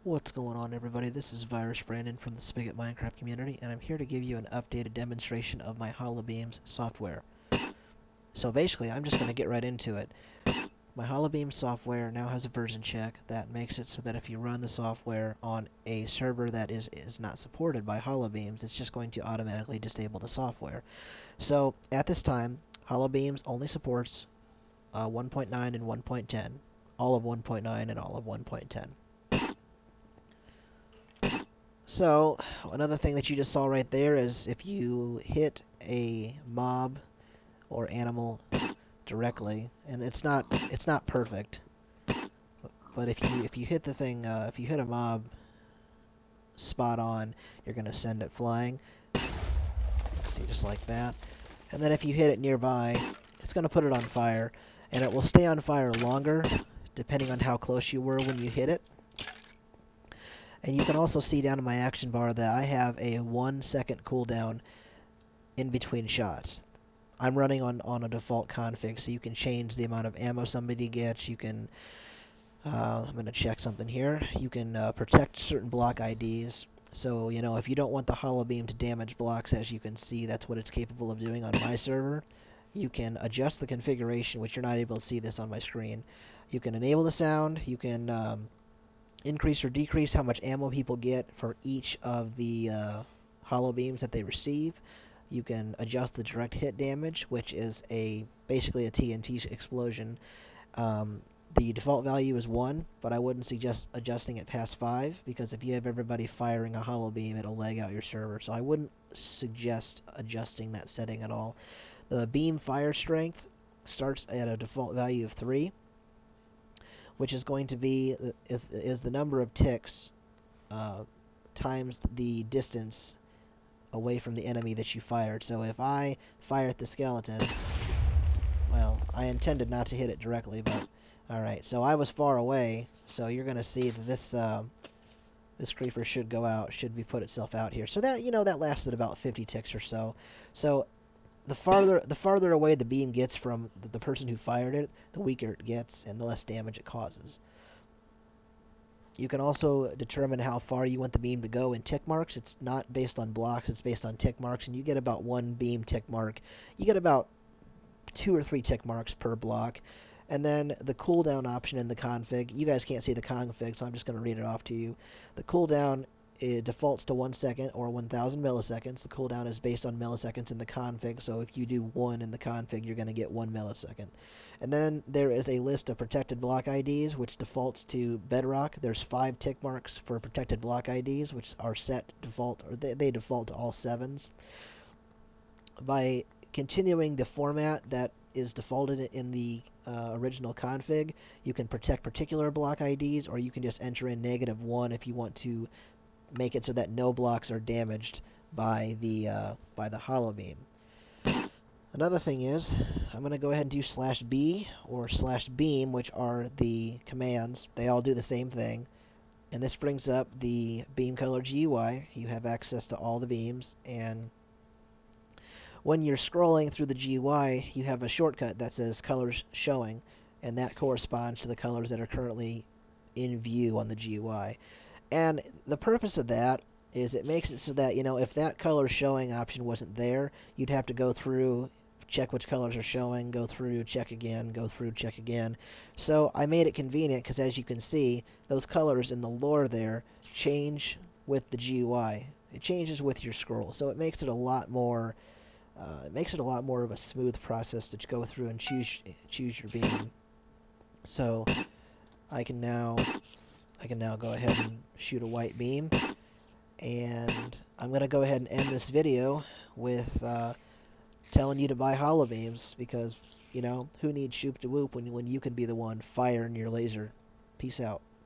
What's going on, everybody? This is Virus Brandon from the Spigot Minecraft community, and I'm here to give you an updated demonstration of my Holo software. So basically, I'm just going to get right into it. My Holo software now has a version check that makes it so that if you run the software on a server that is not supported by Holo it's just going to automatically disable the software. So at this time, Holo only supports 1.9 and 1.10, all of 1.9 and all of 1.10. So, another thing that you just saw right there is if you hit a mob or animal directly, and it's not perfect, but if you hit the thing, if you hit a mob spot on, you're gonna send it flying. Let's see, just like that. And then if you hit it nearby, it's gonna put it on fire, and it will stay on fire longer, depending on how close you were when you hit it. And you can also see down in my action bar that I have a 1-second cooldown in between shots. I'm running on a default config, so you can change the amount of ammo somebody gets. You can, I'm going to check something here. You can protect certain block IDs. So, if you don't want the Holo to damage blocks, as you can see, that's what it's capable of doing on my server. You can adjust the configuration, which you're not able to see this on my screen. You can enable the sound. You can increase or decrease how much ammo people get for each of the Holo that they receive. You can adjust the direct hit damage, which is basically a TNT explosion. The default value is 1, but I wouldn't suggest adjusting it past 5, because if you have everybody firing a Holo it'll lag out your server. So I wouldn't suggest adjusting that setting at all. The beam fire strength starts at a default value of 3, which is going to be is the number of ticks times the distance away from the enemy that you fired. So if I fire at the skeleton, well, I intended not to hit it directly, but alright, so I was far away, so you're going to see that this creeper should go out, should be put itself out here. So that, that lasted about 50 ticks or so. So the farther away the beam gets from the person who fired it, the weaker it gets and the less damage it causes. You can also determine how far you want the beam to go in tick marks. It's not based on blocks, it's based on tick marks, and you get about 1 beam tick mark. You get about 2 or 3 tick marks per block. And then the cooldown option in the config, you guys can't see the config, so I'm just going to read it off to you. The cooldown, it defaults to 1 second or 1000 milliseconds. The cooldown is based on milliseconds in the config, so if you do 1 in the config, you're going to get 1 millisecond. And then there is a list of protected block IDs, which defaults to bedrock. There's 5 tick marks for protected block IDs, which are set default, or they default to all 7s. By continuing the format that is defaulted in the original config, you can protect particular block IDs, or you can just enter in -1 if you want to make it so that no blocks are damaged by the Holo beam. Another thing is, I'm going to go ahead and do /B or /beam, which are the commands. They all do the same thing. And this brings up the beam color GUI. You have access to all the beams, and when you're scrolling through the GUI, you have a shortcut that says colors showing, and that corresponds to the colors that are currently in view on the GUI. And the purpose of that is it makes it so that, if that color showing option wasn't there, you'd have to go through, check which colors are showing, go through, check again, go through, check again. So I made it convenient because, as you can see, those colors in the lore there change with the GUI. It changes with your scroll, so it makes it a lot more of a smooth process to go through and choose your beam. So I can now go ahead and shoot a white beam, and I'm going to go ahead and end this video with telling you to buy Holo because, who needs Shoop to Whoop when you can be the one firing your laser. Peace out.